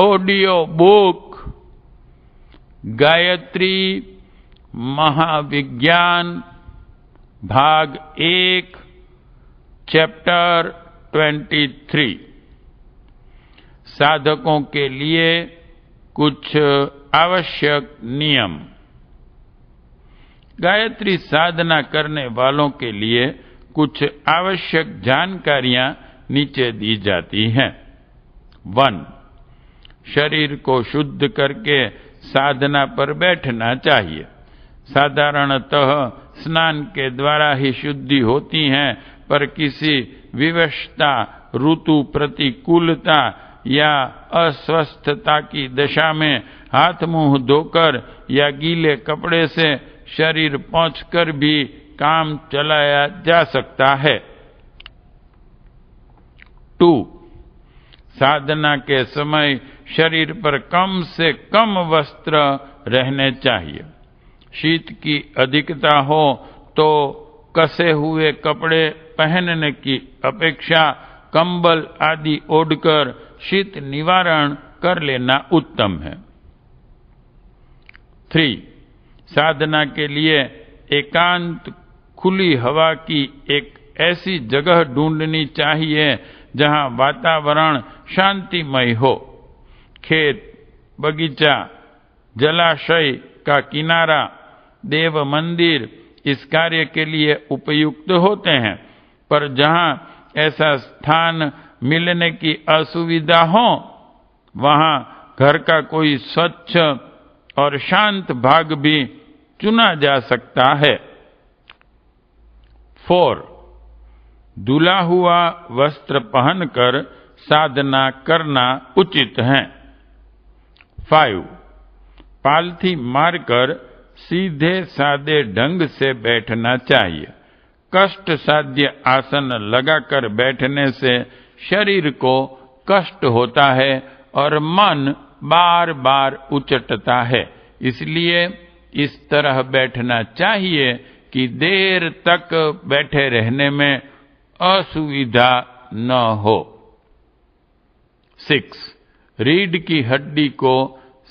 Audio book Gayatri Mahavigyan भाग 1 chapter 23। साधकों के लिए कुछ आवश्यक नियम। गायत्री साधना करने वालों के लिए कुछ आवश्यक जानकारियां नीचे दी जाती हैं। 1. शरीर को शुद्ध करके साधना पर बैठना चाहिए। साधारणतः स्नान के द्वारा ही शुद्धि होती है, पर किसी विवशता, ऋतु प्रतिकूलता या अस्वस्थता की दशा में हाथ मुंह धोकर या गीले कपड़े से शरीर पोंछकर भी काम चलाया जा सकता है। 2. साधना के समय शरीर पर कम से कम वस्त्र रहने चाहिए। शीत की अधिकता हो तो कसे हुए कपड़े पहनने की अपेक्षा कंबल आदि ओढ़कर शीत निवारण कर लेना उत्तम है। 3. साधना के लिए एकांत खुली हवा की एक ऐसी जगह ढूंढनी चाहिए जहां वातावरण शांतिमय हो। खेत, बगीचा, जलाशय का किनारा, देव मंदिर इस कार्य के लिए उपयुक्त होते हैं, पर जहां ऐसा स्थान मिलने की असुविधा हो, वहां घर का कोई स्वच्छ और शांत भाग भी चुना जा सकता है। 4. धुला हुआ वस्त्र पहनकर साधना करना उचित है। 5. पालथी मारकर सीधे सादे ढंग से बैठना चाहिए। कष्ट साध्य आसन लगाकर बैठने से शरीर को कष्ट होता है और मन बार बार उचटता है, इसलिए इस तरह बैठना चाहिए कि देर तक बैठे रहने में असुविधा न हो। 6. रीढ़ की हड्डी को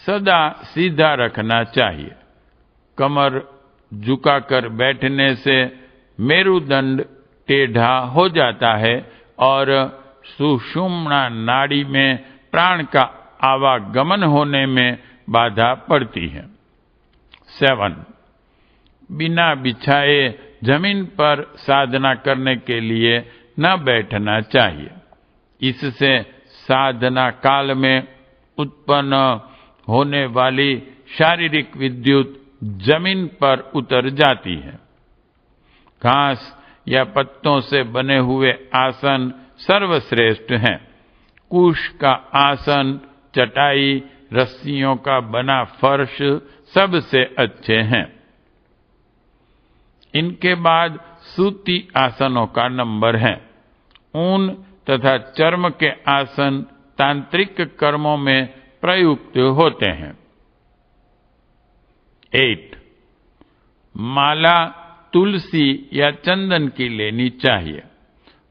सदा सीधा रखना चाहिए। कमर झुकाकर बैठने से मेरुदंड टेढ़ा हो जाता है और सुषुम्ना नाड़ी में प्राण का आवागमन होने में बाधा पड़ती है। 7. बिना बिछाए जमीन पर साधना करने के लिए न बैठना चाहिए। इससे साधना काल में उत्पन्न होने वाली शारीरिक विद्युत जमीन पर उतर जाती है। घास या पत्तों से बने हुए आसन सर्वश्रेष्ठ हैं। कुश का आसन, चटाई, रस्सियों का बना फर्श सबसे अच्छे हैं। इनके बाद सूती आसनों का नंबर है। ऊन तथा चर्म के आसन तांत्रिक कर्मों में प्रयुक्त होते हैं। 8. माला तुलसी या चंदन की लेनी चाहिए।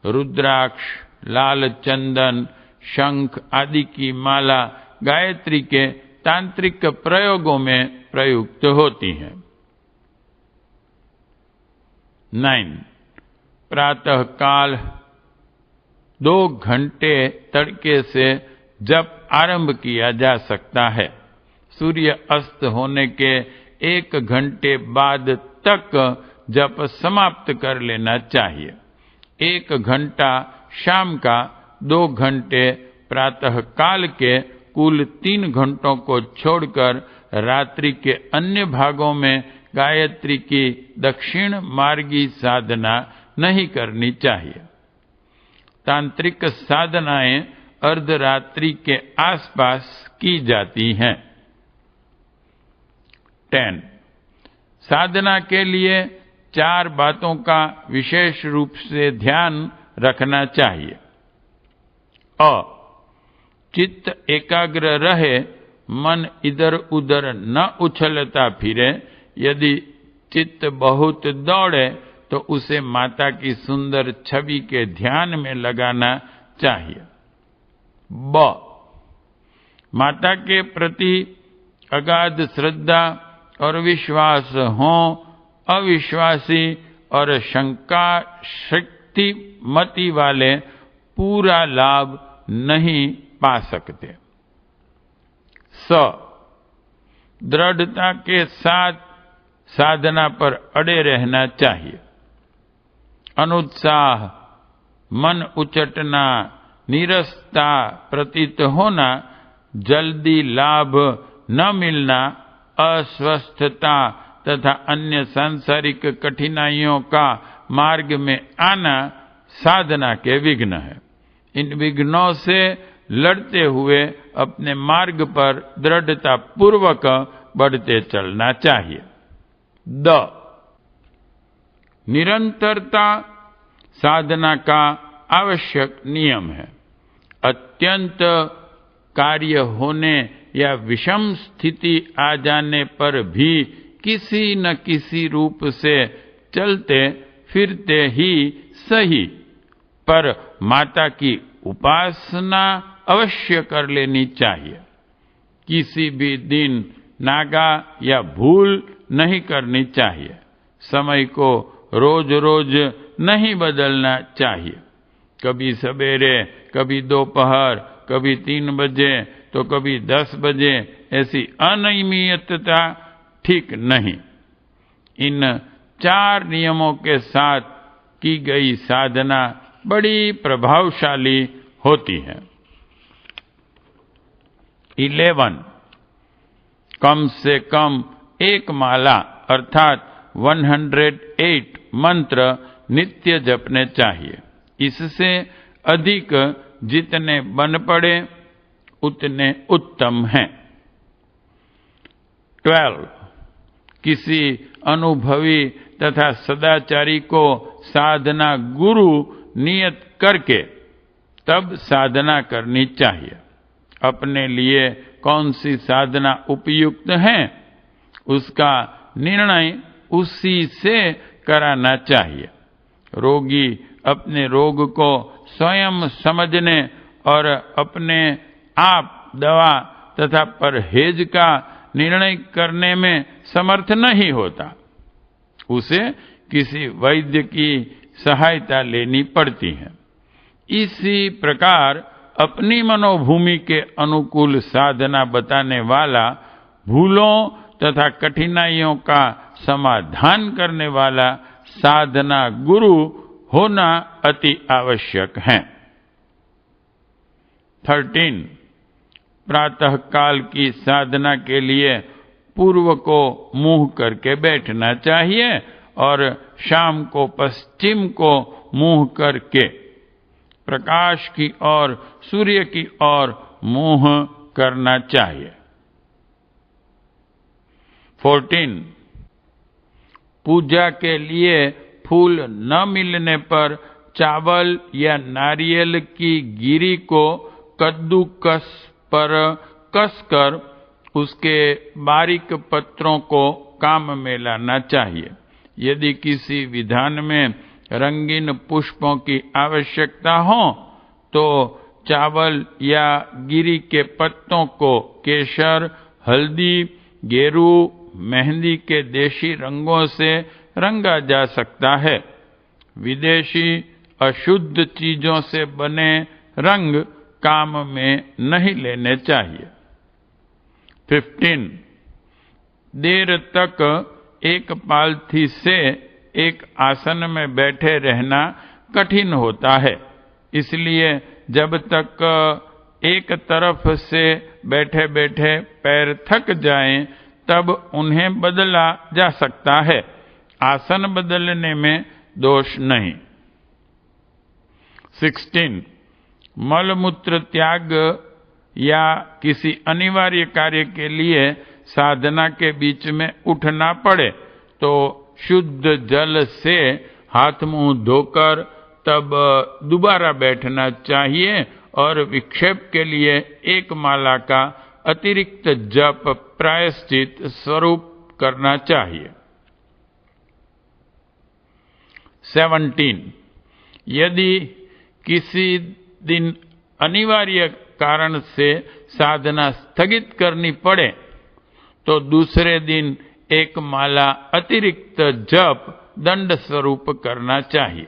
रुद्राक्ष, लाल चंदन, शंख आदि की माला गायत्री के तांत्रिक प्रयोगों में प्रयुक्त होती हैं। 9. प्रातः काल 2 घंटे तड़के से जप आरंभ किया जा सकता है। सूर्य अस्त होने के 1 घंटे बाद तक जप समाप्त कर लेना चाहिए। 1 घंटा शाम का, 2 घंटे प्रातः काल के कुल 3 घंटों को छोड़कर रात्रि के अन्य भागों में गायत्री की दक्षिण मार्गी साधना नहीं करनी चाहिए। तांत्रिक साधनाएं अर्धरात्रि के आसपास की जाती हैं। 10. साधना के लिए 4 बातों का विशेष रूप से ध्यान रखना चाहिए। अ. चित्त एकाग्र रहे, मन इधर उधर न उछलता फिरे। यदि चित्त बहुत दौड़े तो उसे माता की सुंदर छवि के ध्यान में लगाना चाहिए। ब. माता के प्रति अगाध श्रद्धा और विश्वास हो, अविश्वासी और शंका शक्ति मति वाले पूरा लाभ नहीं पा सकते। दृढ़ता के साथ साधना पर अड़े रहना चाहिए। अनुत्साह, मन उचटना, नीरसता प्रतीत होना, जल्दी लाभ न मिलना, अस्वस्थता तथा अन्य सांसारिक कठिनाइयों का मार्ग में आना साधना के विघ्न है। इन विघ्नों से लड़ते हुए अपने मार्ग पर दृढ़ता पूर्वक बढ़ते चलना चाहिए। निरंतरता साधना का आवश्यक नियम है। अत्यंत कार्य होने या विषम स्थिति आ जाने पर भी किसी न किसी रूप से चलते फिरते ही सही, पर माता की उपासना अवश्य कर लेनी चाहिए। किसी भी दिन नागा या भूल नहीं करनी चाहिए। समय को रोज रोज नहीं बदलना चाहिए। कभी सवेरे, कभी दोपहर, कभी 3 बजे तो कभी 10 बजे, ऐसी अनियमितता ठीक नहीं। इन 4 नियमों के साथ की गई साधना बड़ी प्रभावशाली होती है। 11 कम से कम 1 माला अर्थात 108 मंत्र नित्य जपने चाहिए। इससे अधिक जितने बन पड़े उतने उत्तम हैं। 12 किसी अनुभवी तथा सदाचारी को साधना गुरु नियत करके तब साधना करनी चाहिए। अपने लिए कौन सी साधना उपयुक्त है, उसका निर्णय उसी से कराना चाहिए। रोगी अपने रोग को स्वयं समझने और अपने आप दवा तथा परहेज का निर्णय करने में समर्थ नहीं होता। उसे किसी वैद्य की सहायता लेनी पड़ती है। इसी प्रकार अपनी मनोभूमि के अनुकूल साधना बताने वाला, भूलों तथा कठिनाइयों का समाधान करने वाला साधना गुरु होना अति आवश्यक है। 13 प्रातः काल की साधना के लिए पूर्व को मुंह करके बैठना चाहिए और शाम को पश्चिम को मुंह करके प्रकाश की ओर, सूर्य की ओर मुंह करना चाहिए। 14 पूजा के लिए फूल न मिलने पर चावल या नारियल की गिरी को कद्दूकस पर कसकर उसके बारीक पत्रों को काम में लाना चाहिए। यदि किसी विधान में रंगीन पुष्पों की आवश्यकता हो तो चावल या गिरी के पत्तों को केसर, हल्दी, गेरू, मेहंदी के देशी रंगों से रंगा जा सकता है। विदेशी अशुद्ध चीजों से बने रंग काम में नहीं लेने चाहिए। 15 देर तक एक पालथी से एक आसन में बैठे रहना कठिन होता है, इसलिए जब तक एक तरफ से बैठे बैठे पैर थक जाएं, तब उन्हें बदला जा सकता है। आसन बदलने में दोष नहीं। 16 मलमूत्र त्याग या किसी अनिवार्य कार्य के लिए साधना के बीच में उठना पड़े तो शुद्ध जल से हाथ मुंह धोकर तब दोबारा बैठना चाहिए और विक्षेप के लिए 1 माला का अतिरिक्त जप प्रायश्चित स्वरूप करना चाहिए। 17 यदि किसी दिन अनिवार्य कारण से साधना स्थगित करनी पड़े तो दूसरे दिन एक माला अतिरिक्त जप दंड स्वरूप करना चाहिए।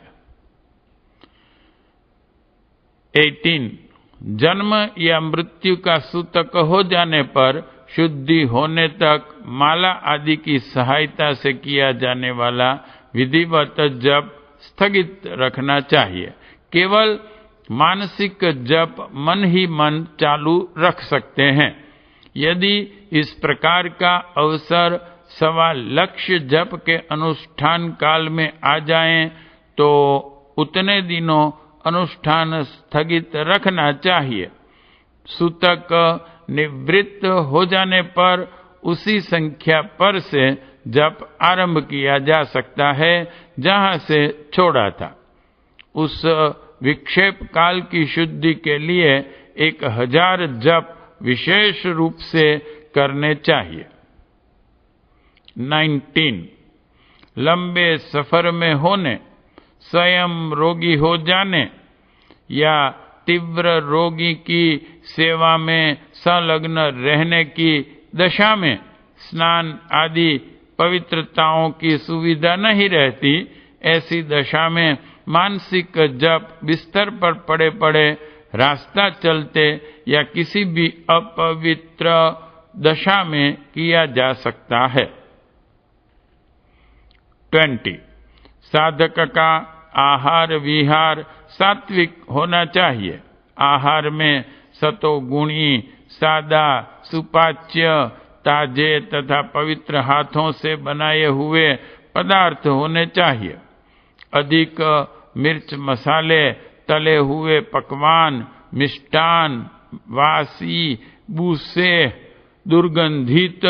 18 जन्म या मृत्यु का सूतक हो जाने पर शुद्धि होने तक माला आदि की सहायता से किया जाने वाला विधिवत जप स्थगित रखना चाहिए। केवल मानसिक जप मन ही मन चालू रख सकते हैं। यदि इस प्रकार का अवसर सवा लक्ष्य जप के अनुष्ठान काल में आ जाए तो उतने दिनों अनुष्ठान स्थगित रखना चाहिए। सूतक निवृत्त हो जाने पर उसी संख्या पर से जप आरंभ किया जा सकता है जहां से छोड़ा था। उस विक्षेप काल की शुद्धि के लिए 1000 जप विशेष रूप से करने चाहिए। 19 लंबे सफर में होने, स्वयं रोगी हो जाने या तीव्र रोगी की सेवा में संलग्न रहने की दशा में स्नान आदि पवित्रताओं की सुविधा नहीं रहती। ऐसी दशा में मानसिक जप बिस्तर पर पड़े पड़े, रास्ता चलते या किसी भी अपवित्र दशा में किया जा सकता है। 20 साधक का आहार विहार सात्विक होना चाहिए। आहार में सतोगुणी, सादा, सुपाच्य, ताजे तथा पवित्र हाथों से बनाए हुए पदार्थ होने चाहिए। अधिक मिर्च मसाले, तले हुए पकवान, मिष्टान, वासी, बूसे, दुर्गंधित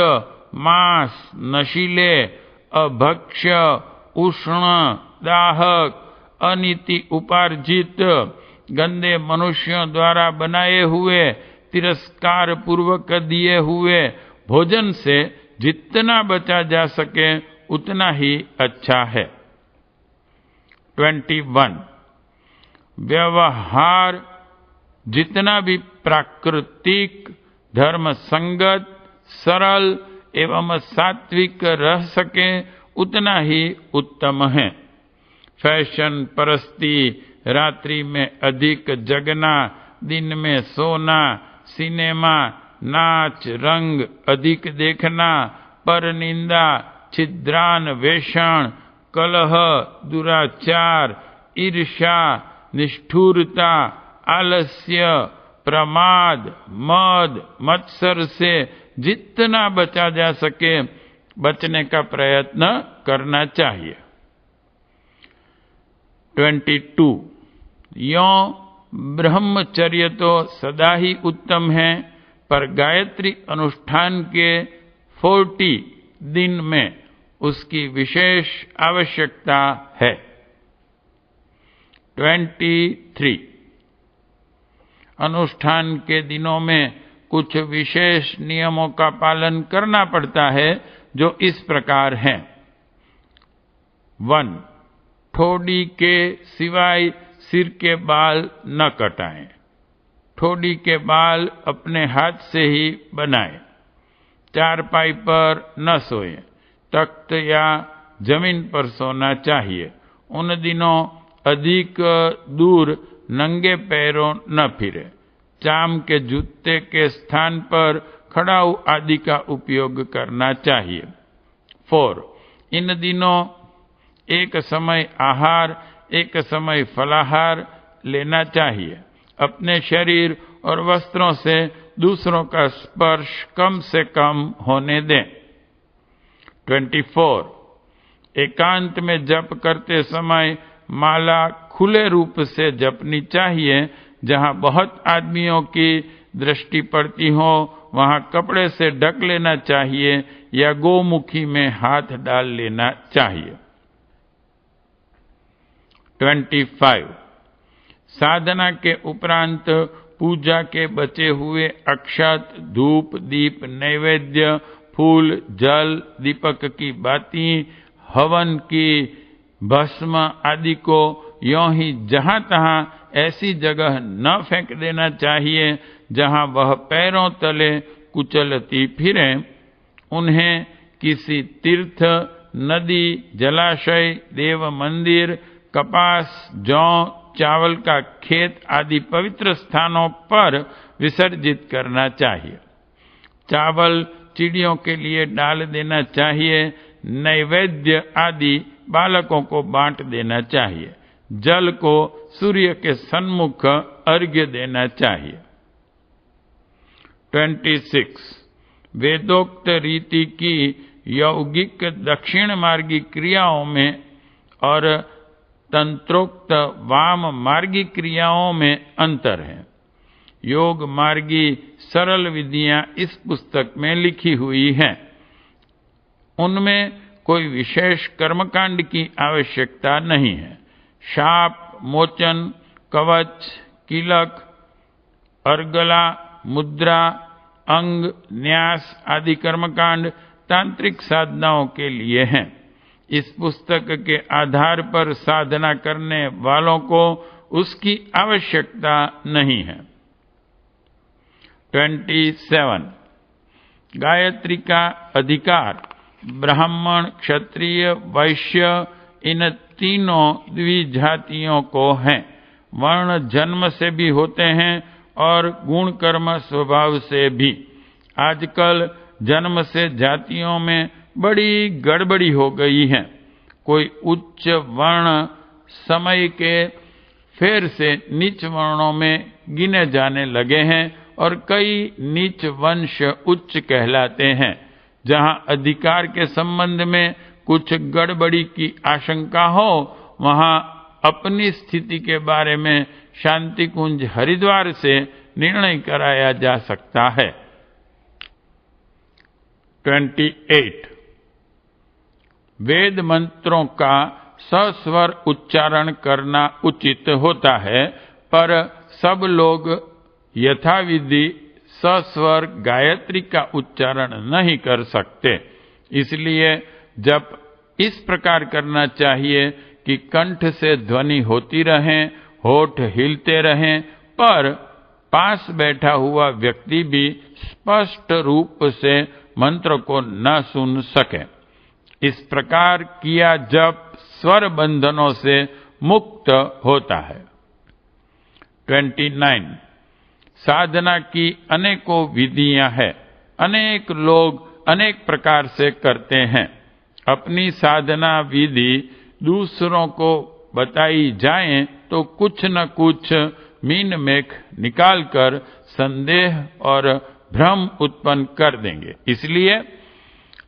मांस, नशीले, अभक्ष्य, उष्ण, दाहक, अनीति उपार्जित, गंदे मनुष्यों द्वारा बनाए हुए, तिरस्कार पूर्वक दिए हुए भोजन से जितना बचा जा सके उतना ही अच्छा है। 21 व्यवहार जितना भी प्राकृतिक, धर्म संगत, सरल एवं सात्विक रह सके उतना ही उत्तम है। फैशन परस्ती, रात्रि में अधिक जगना, दिन में सोना, सिनेमा, नाच, रंग अधिक देखना, पर निंदा, छिद्रान वेषण, कलह, दुराचार, ईर्ष्या, निष्ठुरता, आलस्य, प्रमाद, मद, मत्सर से जितना बचा जा सके बचने का प्रयत्न करना चाहिए। 22 यों ब्रह्मचर्य तो सदा ही उत्तम है, पर गायत्री अनुष्ठान के 40 दिन में उसकी विशेष आवश्यकता है। 23 अनुष्ठान के दिनों में कुछ विशेष नियमों का पालन करना पड़ता है जो इस प्रकार हैं। 1 ठोड़ी के सिवाय सिर के बाल न कटाएं। ठोड़ी के बाल अपने हाथ से ही बनाएं। चारपाई पर न सोएं। तख्त या जमीन पर सोना चाहिए। उन दिनों अधिक दूर नंगे पैरों न फिरे। चाम के जूते के स्थान पर खड़ाऊ आदि का उपयोग करना चाहिए। 4 इन दिनों एक समय आहार, एक समय फलाहार लेना चाहिए। अपने शरीर और वस्त्रों से दूसरों का स्पर्श कम से कम होने दें। 24 एकांत में जप करते समय माला खुले रूप से जपनी चाहिए। जहां बहुत आदमियों की दृष्टि पड़ती हो वहां कपड़े से ढक लेना चाहिए या गोमुखी में हाथ डाल लेना चाहिए। 25 साधना के उपरांत पूजा के बचे हुए अक्षत, धूप, दीप, नैवेद्य, फूल, जल, दीपक की बाती, हवन की भस्म आदि को यों ही जहां तहां ऐसी जगह न फेंक देना चाहिए जहां वह पैरों तले कुचलती फिरे। उन्हें किसी तीर्थ, नदी, जलाशय, देव मंदिर, कपास, जौ, चावल का खेत आदि पवित्र स्थानों पर विसर्जित करना चाहिए। चावल चिड़ियों के लिए डाल देना चाहिए। नैवेद्य आदि बालकों को बांट देना चाहिए। जल को सूर्य के सन्मुख अर्घ्य देना चाहिए। 26 वेदोक्त रीति की यौगिक दक्षिण मार्गी क्रियाओं में और तंत्रोक्त वाम मार्गी क्रियाओं में अंतर है। योग मार्गी सरल विधियां इस पुस्तक में लिखी हुई हैं। उनमें कोई विशेष कर्मकांड की आवश्यकता नहीं है। शाप मोचन, कवच, कीलक, अर्गला, मुद्रा, अंग, न्यास आदि कर्मकांड तांत्रिक साधनाओं के लिए हैं। इस पुस्तक के आधार पर साधना करने वालों को उसकी आवश्यकता नहीं है। 27 गायत्री का अधिकार ब्राह्मण, क्षत्रिय, वैश्य इन तीनों द्विजातियों को है। वर्ण जन्म से भी होते हैं और गुण कर्म स्वभाव से भी। आजकल जन्म से जातियों में बड़ी गड़बड़ी हो गई है। कोई उच्च वर्ण समय के फेर से नीच वर्णों में गिने जाने लगे हैं और कई नीच वंश उच्च कहलाते हैं। जहां अधिकार के संबंध में कुछ गड़बड़ी की आशंका हो, वहां अपनी स्थिति के बारे में शांति कुंज हरिद्वार से निर्णय कराया जा सकता है। 28 वेद मंत्रों का सस्वर उच्चारण करना उचित होता है, पर सब लोग यथाविधि सस्वर गायत्री का उच्चारण नहीं कर सकते। इसलिए जब इस प्रकार करना चाहिए कि कंठ से ध्वनि होती रहे, होठ हिलते रहें, पर पास बैठा हुआ व्यक्ति भी स्पष्ट रूप से मंत्र को न सुन सके। इस प्रकार किया जप स्वर बंधनों से मुक्त होता है। 29 साधना की अनेकों विधियां हैं। अनेक लोग अनेक प्रकार से करते हैं। अपनी साधना विधि दूसरों को बताई जाए तो कुछ न कुछ मीन मेख निकालकर संदेह और भ्रम उत्पन्न कर देंगे। इसलिए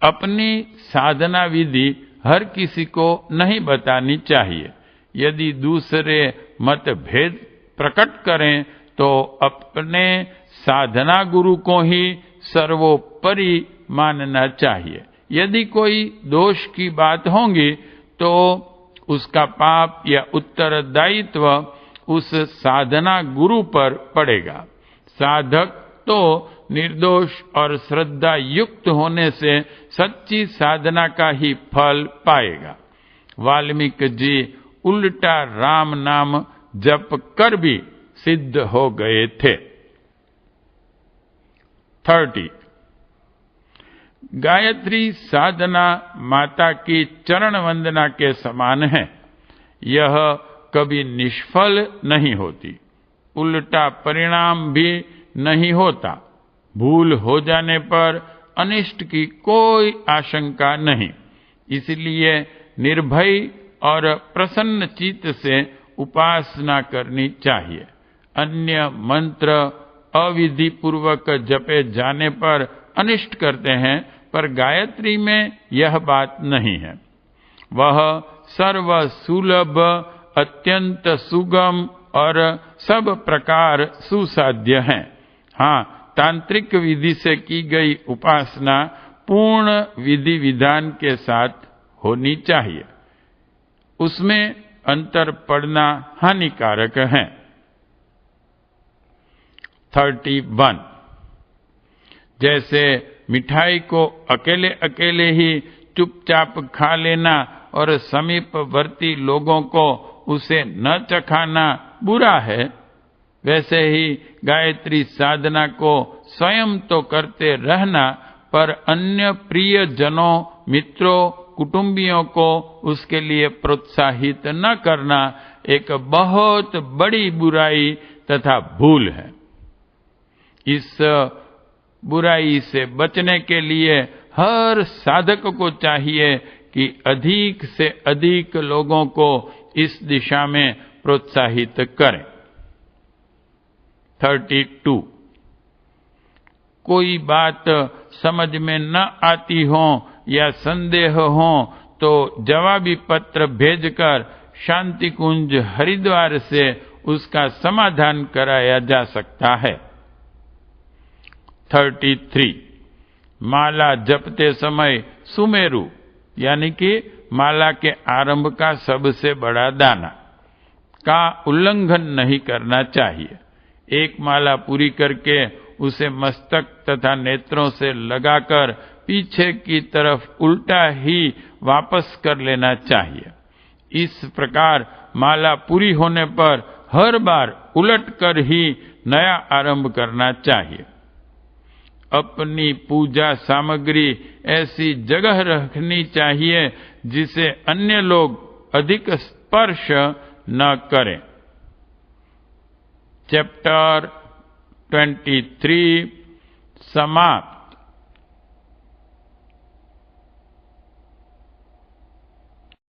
अपनी साधना विधि हर किसी को नहीं बतानी चाहिए। यदि दूसरे मतभेद प्रकट करें तो अपने साधना गुरु को ही सर्वोपरि मानना चाहिए। यदि कोई दोष की बात होगी तो उसका पाप या उत्तरदायित्व उस साधना गुरु पर पड़ेगा। साधक तो निर्दोष और श्रद्धा युक्त होने से सच्ची साधना का ही फल पाएगा। वाल्मीकि जी उल्टा राम नाम जप कर भी सिद्ध हो गए थे। 30 गायत्री साधना माता की चरण वंदना के समान है। यह कभी निष्फल नहीं होती, उल्टा परिणाम भी नहीं होता। भूल हो जाने पर अनिष्ट की कोई आशंका नहीं। इसलिए निर्भय और प्रसन्न चित्त से उपासना करनी चाहिए। अन्य मंत्र अविधि पूर्वक जपे जाने पर अनिष्ट करते हैं, पर गायत्री में यह बात नहीं है। वह सर्व सुलभ, अत्यंत सुगम और सब प्रकार सुसाध्य है। हाँ, तांत्रिक विधि से की गई उपासना पूर्ण विधि विधान के साथ होनी चाहिए। उसमें अंतर पड़ना हानिकारक है। 31 जैसे मिठाई को अकेले अकेले ही चुपचाप खा लेना और समीपवर्ती लोगों को उसे न चखाना बुरा है, वैसे ही गायत्री साधना को स्वयं तो करते रहना, पर अन्य प्रियजनों, मित्रों, कुटुंबियों को उसके लिए प्रोत्साहित न करना एक बहुत बड़ी बुराई तथा भूल है। इस बुराई से बचने के लिए हर साधक को चाहिए कि अधिक से अधिक लोगों को इस दिशा में प्रोत्साहित करें। 32 कोई बात समझ में न आती हो या संदेह हो तो जवाबी पत्र भेजकर शांति कुंज हरिद्वार से उसका समाधान कराया जा सकता है। 33 माला जपते समय सुमेरु यानी कि माला के आरंभ का सबसे बड़ा दाना का उल्लंघन नहीं करना चाहिए। एक माला पूरी करके उसे मस्तक तथा नेत्रों से लगाकर पीछे की तरफ उल्टा ही वापस कर लेना चाहिए। इस प्रकार माला पूरी होने पर हर बार उलट कर ही नया आरंभ करना चाहिए। अपनी पूजा सामग्री ऐसी जगह रखनी चाहिए जिसे अन्य लोग अधिक स्पर्श न करें। चैप्टर 23 समाप्त।